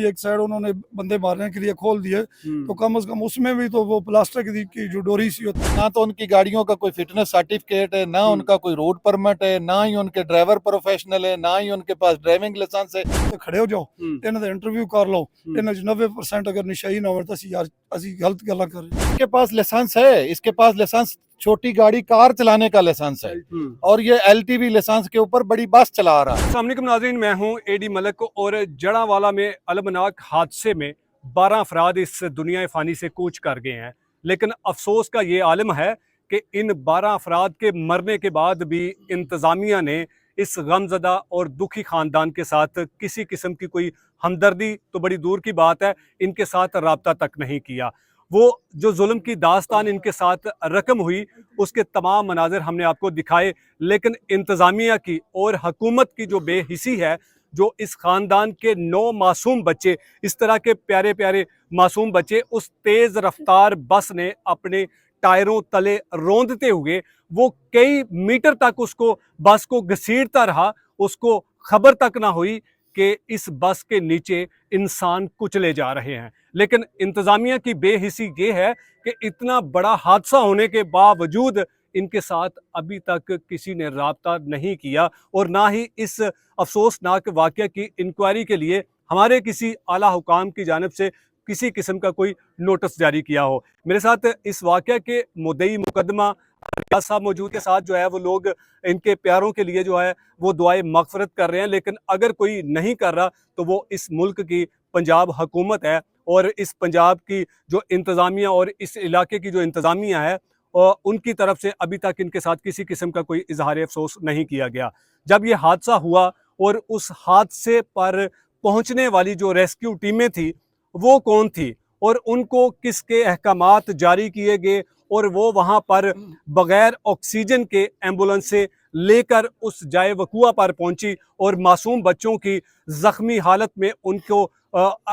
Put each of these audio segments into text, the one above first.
एक साइड उन्होंने बंदे मारने के लिए खोल दिए, तो कम से कम उसमें भी तो वो प्लास्टिक की जो डोरी सी होती है, ना तो उनकी गाड़ियों का कोई फिटनेस सर्टिफिकेट है, ना उनका कोई रोड परमिट है, ना ही उनके ड्राइवर प्रोफेशनल है, ना ही उनके पास ड्राइविंग लाइसेंस है। तो खड़े हो जाओ, इन्होंने इंटरव्यू कर लो, इन्हें 90% अगर निशाई ना हो तो यार असि गलत गल्लां कर रहे। इसके पास लाइसेंस है, इसके पास लाइसेंस छोटी गाड़ी कार चलाने का लाइसेंस है, और ये एलटीवी लाइसेंस के ऊपर बड़ी बस चला रहा है। अस्सलाम वालेकुम नाज़रीन, मैं हूं एडी मलक और जड़ावाला में अलमनाक हादसे में 12 अफराद इस दुनिया फ़ानी से कूच कर गए हैं। लेकिन अफसोस का ये आलम है कि इन 12 अफराद के मरने के बाद भी इंतज़ामिया ने इस गमज़दा और दुखी ख़ानदान के साथ किसी किस्म की कोई हमदर्दी तो बड़ी दूर की बात है, इनके साथ रब्ता तक नहीं किया। वो जो जुल्म की दास्तान इनके साथ रकम हुई, उसके तमाम मनाजिर हमने आपको दिखाए, लेकिन इंतज़ामिया की और हुकूमत की जो बेहिसी है, जो इस ख़ानदान के 9 मासूम बच्चे, इस तरह के प्यारे प्यारे मासूम बच्चे उस तेज़ रफ्तार बस ने अपने टायरों तले रौंदते हुए वो कई मीटर तक उसको बस को घसीटता रहा, उसको खबर तक ना हुई कि इस बस के नीचे इंसान कुचले जा रहे हैं। लेकिन इंतज़ामिया की बेहिसी ये है कि इतना बड़ा हादसा होने के बावजूद इनके साथ अभी तक किसी ने राब्ता नहीं किया, और ना ही इस अफसोसनाक वाक़या की इंक्वायरी के लिए हमारे किसी आला हुकाम की जानिब से किसी किस्म का कोई नोटिस जारी किया हो। मेरे साथ इस वाक़या के मुद्दई मुकदमा रियाज साहब मौजूद के साथ जो है वो लोग इनके प्यारों के लिए जो है वो दुआए मग़फ़िरत कर रहे हैं, लेकिन अगर कोई नहीं कर रहा तो वो इस मुल्क की पंजाब हुकूमत है, और इस पंजाब की जो इंतज़ामिया और इस इलाके की जो इंतज़ामिया है उनकी तरफ से अभी तक इनके साथ किसी किस्म का कोई इजहार अफसोस नहीं किया गया। जब ये हादसा हुआ और उस हादसे पर पहुंचने वाली जो रेस्क्यू टीमें थी वो कौन थी, और उनको किसके अहकामात जारी किए गए, और वो वहाँ पर बग़ैर ऑक्सीजन के एम्बुलेंस से लेकर उस जाए वक़ूआ पर पहुंची और मासूम बच्चों की ज़ख्मी हालत में उनको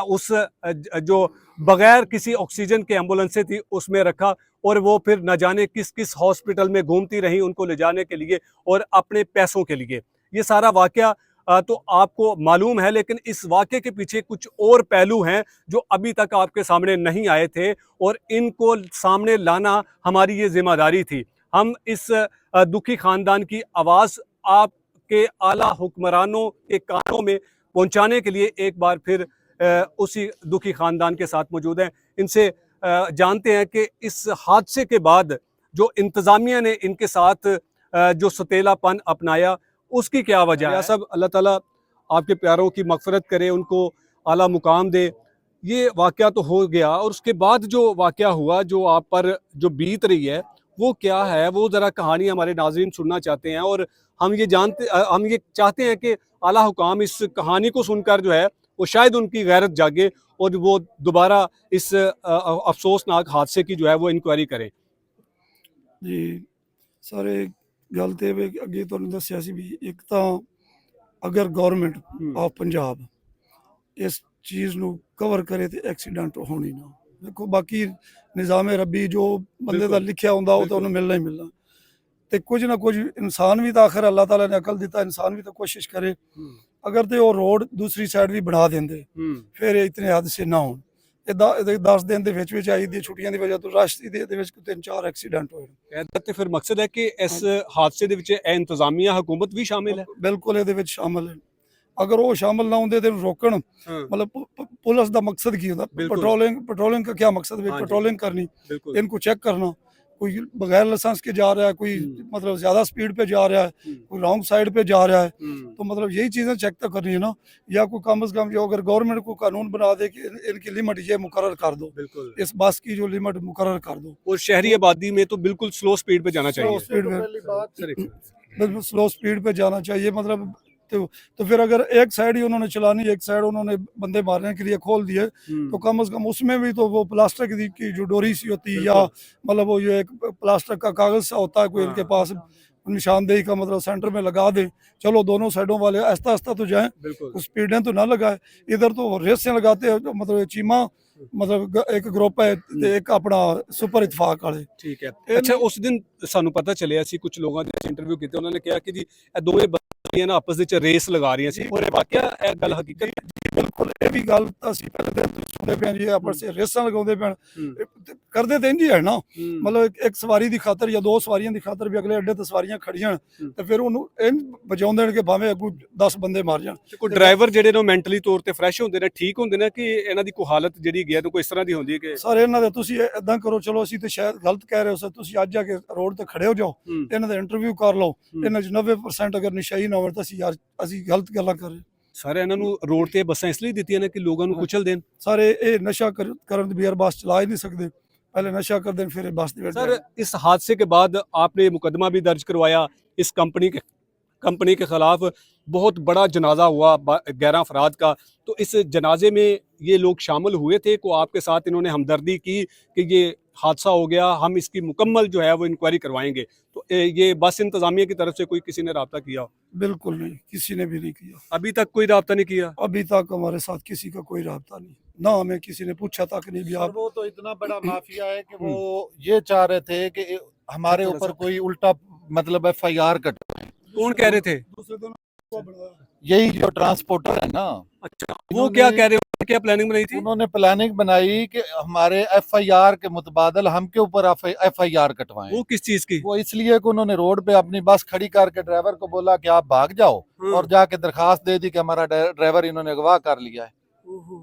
उस जो बग़ैर किसी ऑक्सीजन के एम्बुलेंस से थी उसमें रखा, और वो फिर न जाने किस किस हॉस्पिटल में घूमती रहीं उनको ले जाने के लिए और अपने पैसों के लिए। ये सारा वाक़या तो आपको मालूम है, लेकिन इस वाक़े के पीछे कुछ और पहलू हैं जो अभी तक आपके सामने नहीं आए थे, और इनको सामने लाना हमारी ये ज़िम्मेदारी थी। हम इस दुखी ख़ानदान की आवाज़ आपके आला हुक्मरानों के कानों में पहुँचाने के लिए एक बार फिर उसी दुखी ख़ानदान के साथ मौजूद हैं। इनसे जानते हैं कि इस हादसे के बाद जो इंतज़ामिया ने इनके साथ जो सतेलापन अपनाया उसकी क्या वजह है। सब अल्लाह ताला आपके प्यारों की मग़फ़िरत करे, उनको आला मुकाम दे। ये वाक़या तो हो गया, और उसके बाद जो वाक़या हुआ, जो आप पर जो बीत रही है वो क्या है, वो ज़रा कहानी हमारे नाज़रीन सुनना चाहते हैं, और हम ये चाहते हैं कि आला हुकाम इस कहानी को सुनकर जो है वो शायद उनकी गैरत जागे और वो दोबारा इस अफसोसनाक हादसे की जो है वो इंक्वायरी करें। जी सारे गल ते वे अगे तुहानूं दस्सिया सी भी एक तां अगर गौरमेंट ऑफ पंजाब इस चीज़ नूं कवर करे तो एक्सीडेंट होनी ना। देखो बाकी निज़ाम रब्बी जो बंदे दा लिखिया हुंदा वो तो उन्हें मिलना ही मिलना, ते कुछ ना कुछ इंसान भी तो आखिर अल्लाह ताला ने अकल दिता, इंसान भी तो कोशिश करे अगर तो वो रोड दूसरी साइड भी बढ़ा देंदे फिर इतने हादसे ना होण। 10 दिन ਦੇ ਵਿੱਚ आई दी छुट्टियां ਦੀ वजह तो रश ਦੇ ਵਿੱਚ 3-4 एक्सीडेंट होए। ਇਹਦਾ ਤੇ ਫਿਰ ਮਕਸਦ ਹੈ ਕਿ ਇਸ ਹਾਦਸੇ ਦੇ ਵਿੱਚ ਇੰਤਜ਼ਾਮੀਆ हुकूमत भी शामिल है। बिल्कुल ਇਹਦੇ ਵਿੱਚ शामिल है। अगर वो शामिल ना होंगे तो रोकण मतलब पुलिस का मकसद की होता, पेट्रोलिंग का क्या मकसद है, पेट्रोलिंग करनी, इनको चेक करना, कोई बगैर लाइसेंस के जा रहा है, कोई मतलब ज्यादा स्पीड पे जा रहा है, कोई रॉन्ग साइड पे जा रहा है, तो मतलब यही चीजें चेक तो करनी है ना। या कोई कम से कम जो अगर गवर्नमेंट को कानून बना दे कि इनकी लिमिट ये मुकर्रर कर दो, इस बस की जो लिमिट मुकर्रर कर दो। और शहरी आबादी में तो बिल्कुल स्लो स्पीड पे जाना चाहिए, बिल्कुल स्लो स्पीड पे जाना चाहिए। मतलब तो फिर अगर एक साइड ही उन्होंने चलानी, एक साइड उन्होंने बंदे मारने के लिए खोल दिए, तो कम से कम उसमें भी तो वो प्लास्टिक की जो डोरी सी होती है, या मतलब वो जो एक प्लास्टिक का कागज सा होता है कोई इनके पास निशानदेही का, मतलब सेंटर में लगा दे, चलो दोनों साइडों वाले आहिस्ता आहिस्ता तो जाएं, स्पीडें तो ना लगाए। इधर तो रेसें लगाते हैं, मतलब चीमा मतलब एक ग्रुप है ते एक अपना सुपर इतफाक वाले। ठीक है, अच्छा उस दिन सानू पता चलिया सी, कुछ लोगों ने इंटरव्यू किए, उन्होंने कहा कि जी दोवें बंदियां ना आपस विच रेस लगा रही सी, और वाकया गल हकीकत ਬਿਲਕੁਲ ਇਹ ਵੀ ਗੱਲ ਤਾਂ ਅਸੀਂ ਪਹਿਲੇ ਦਿਨ ਤੋਂ ਸੁਣਦੇ ਪਏ ਹਾਂ ਜੀ, ਆਪਸ ਵਿੱਚ ਰੇਸਾਂ ਲਗਾਉਂਦੇ ਪੈਣ ਹੂੰ। ਕਰਦੇ ਤਾਂ ਇੰਝ ਹੀ ਹੈ ਨਾ, ਹੂੰ। ਮਤਲਬ ਇੱਕ ਸਵਾਰੀ ਦੀ ਖਾਤਰ ਜਾਂ ਦੋ ਸਵਾਰੀਆਂ ਦੀ ਖਾਤਰ ਵੀ ਅਗਲੇ ਅੱਡੇ ਤੇ ਸਵਾਰੀਆਂ ਖੜੀਆਂ ਹੂੰ। ਤੇ ਫਿਰ ਉਹਨੂੰ ਇੰਝ ਵਜਾਉਂਦੇ ਨੇ ਕਿ ਭਾਵੇਂ ਅੱਗੋਂ 10 ਬੰਦੇ ਮਾਰ ਜਾਣ। ਤੇ ਕੋਈ ਡਰਾਈਵਰ ਜਿਹੜੇ ਨੇ ਮੈਂਟਲੀ ਤੌਰ ਤੇ ਫਰੈਸ਼ ਹੁੰਦੇ ਨੇ, ਠੀਕ ਹੁੰਦੇ ਨੇ, ਕਿ ਇਹਨਾਂ ਦੀ ਕੋਈ ਹਾਲਤ ਜਿਹੜੀ ਹੈਗੀ ਹੈ ਤਾਂ ਕੋਈ ਇਸ ਤਰ੍ਹਾਂ ਦੀ ਹੁੰਦੀ ਹੈ ਕਿ ਸਾਰੇ ਇਹਨਾਂ ਦੇ ਤੁਸੀਂ ਇਦਾਂ ਕਰੋ, ਚਲੋ ਅਸੀਂ ਤੇ ਸ਼ਾਇਦ ਗਲਤ ਕਹਿ ਰਹੇ ਹੋ ਸਰ, ਤੁਸੀਂ ਅੱਜ ਜਾ ਕੇ ਰੋਡ ਤੇ ਖੜੇ ਹੋ ਜਾਓ, ਹੂੰ। ਇਹਨਾਂ ਦਾ ਇੰਟਰਵਿਊ ਕਰ ਲਓ, ਹੂੰ। ਇਹਨਾਂ 'ਚ 90% ਅਗਰ ਨਸ਼ਈ ਨਾ ਹੋਵੇ ਤਾਂ ਅਸੀਂ ਗਲਤ ਗੱਲਾਂ ਕਰ ਰਹੇ। ਸਾਰੇ ਇਹਨਾਂ ਨੂੰ ਰੋਡ ਤੇ ਬੱਸਾਂ ਇਸ ਲਈ ਦਿੱਤੀਆਂ ਨੇ ਕਿ ਲੋਕਾਂ ਨੂੰ ਕੁਚਲ ਦੇਣ। ਸਾਰੇ ਇਹ ਨਸ਼ਾ ਕਰਨ ਦੀ ਬਗੈਰ ਬੱਸ ਚਲਾ ਹੀ ਨਹੀਂ ਸਕਦੇ, पहले नशा कर दें फिर बस में सर, इस हादसे के बाद आपने मुकदमा भी दर्ज करवाया इस कंपनी के खिलाफ। बहुत बड़ा जनाजा हुआ 11 अफराद का, तो इस जनाजे में ये लोग शामिल हुए थे को आपके साथ इन्होंने हमदर्दी की कि ये हादसा हो गया, हम इसकी मुकम्मल जो है वो इंक्वायरी करवाएंगे। तो ये बस इंतजामिया की तरफ से कोई किसी ने रब्ता किया? बिल्कुल नहीं, किसी ने भी नहीं किया। अभी तक कोई रब्ता नहीं किया? अभी तक हमारे साथ किसी का कोई रब्ता नहीं, ना हमें किसी ने पूछा तक नहीं भी आप। वो तो इतना बड़ा माफिया है कि वो ये चाह रहे थे कि हमारे ऊपर कोई उल्टा मतलब FIR कटवाए। कौन कह रहे थे? दूसरे दिन यही जो ट्रांसपोर्टर है ना, अच्छा, वो क्या कह रहे हो, क्या प्लानिंग बनाई थी? उन्होंने प्लानिंग बनाई कि हमारे FIR के मुतबादल हम के ऊपर FIR कटवाएं। वो किस चीज की? वो इसलिए कि उन्होंने रोड पे अपनी बस खड़ी करके ड्राइवर को बोला कि आप भाग जाओ, और जाके दरखास्त दे दी कि हमारा ड्राइवर इन्होंने अगवा कर लिया है,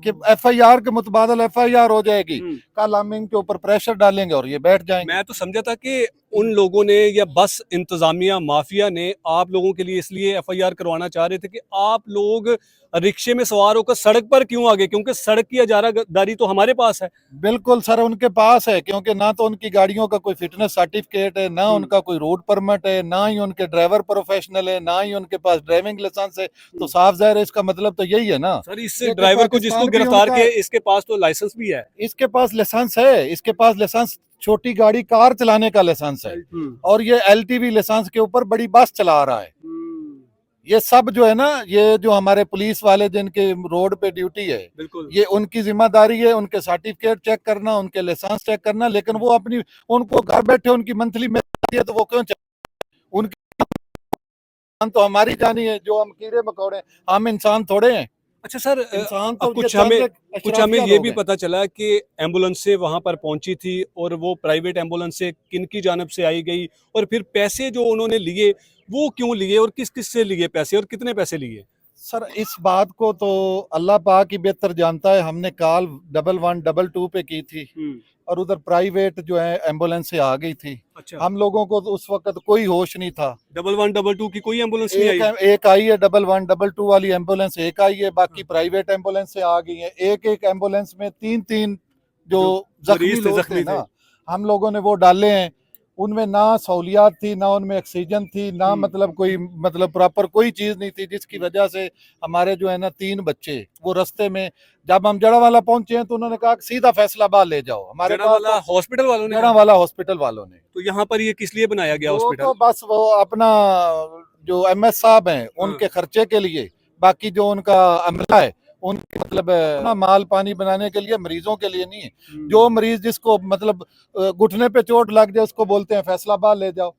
कि FIR के मुतबादल FIR हो जाएगी, कल हम इनके ऊपर प्रेशर डालेंगे और ये बैठ जाएंगे। मैं तो समझा था कि उन लोगों ने या बस इंतजामिया माफिया ने आप लोगों के लिए इसलिए FIR करवाना चाह रहे थे कि आप लोग रिक्शे में सवार होकर सड़क पर क्यों आ गए, क्योंकि सड़क की इजारादारी तो हमारे पास है। बिल्कुल सर, उनके पास है, क्योंकि ना तो उनकी गाड़ियों का कोई फिटनेस सर्टिफिकेट है, ना उनका कोई रूट परमिट है, ना ही उनके ड्राइवर प्रोफेशनल है, ना ही उनके पास ड्राइविंग लाइसेंस है। तो साफ जाहिर है इसका मतलब तो यही है ना सर, इस ये तो ड्राइवर को जिसको पाकिस्तान भी गिरफ्तार उनका किया है। इसके पास तो लाइसेंस भी है। इसके पास लाइसेंस है, इसके पास लाइसेंस छोटी गाड़ी कार चलाने का लाइसेंस है, और ये LTV लाइसेंस के ऊपर बड़ी बस चला रहा है। ये सब जो है ना, ये जो हमारे पुलिस वाले जिनके रोड पे ड्यूटी है, बिल्कुल ये उनकी जिम्मेदारी है उनके सर्टिफिकेट चेक करना, उनके लाइसेंस चेक करना, लेकिन वो अपनी उनको घर बैठे उनकी मंथली मिलती है तो वो क्यों चेक? उनकी तो हमारी जानी है, जो हम कीड़े मकोड़े, हम इंसान थोड़े हैं। अच्छा सर, इंसान अब कुछ हमें ये भी पता चला कि एम्बुलेंस से वहां पर पहुंची थी और वो प्राइवेट एम्बुलेंस से किनकी जानब से आई गई, और फिर पैसे जो उन्होंने लिए वो क्यों लिए और किस किस से लिए पैसे और कितने पैसे लिए? सर, इस बात को तो अल्लाह पाक ही बेहतर जानता है। हमने कॉल 1122 पे की थी और उधर प्राइवेट जो है एम्बुलेंस से आ गई थी। अच्छा, हम लोगों को तो उस वक्त कोई होश नहीं था। 1122 की कोई एम्बुलेंस नहीं आई? एक आई है 1122 वाली एम्बुलेंस, एक आई है, बाकी प्राइवेट एम्बुलेंस से आ गई है। एक एम्बुलेंस में तीन जो जख्मी मरीज थे, लोग जख्मी थे ना, हम लोगों ने वो डाले हैं। उनमें ना सहूलियात थी, ना उनमें ऑक्सीजन थी, ना मतलब कोई मतलब प्रॉपर कोई चीज नहीं थी, जिसकी वजह से हमारे जो है ना 3 बच्चे वो रास्ते में, जब हम जड़ावाला पहुंचे हैं तो उन्होंने कहा कि सीधा फैसलाबाद ले जाओ। हमारे जड़ावाला हॉस्पिटल वालों ने? जड़ावाला हॉस्पिटल वालों ने। तो यहाँ पर ये किस लिए बनाया गया वो हॉस्पिटल? तो बस वो अपना जो MS साहब हैं उनके खर्चे के लिए, बाकी जो उनका अमला है उनके मतलब अपना माल पानी बनाने के लिए, मरीजों के लिए नहीं है। जो मरीज जिसको मतलब घुटने पे चोट लग जाए उसको बोलते हैं फैसलाबाद ले जाओ।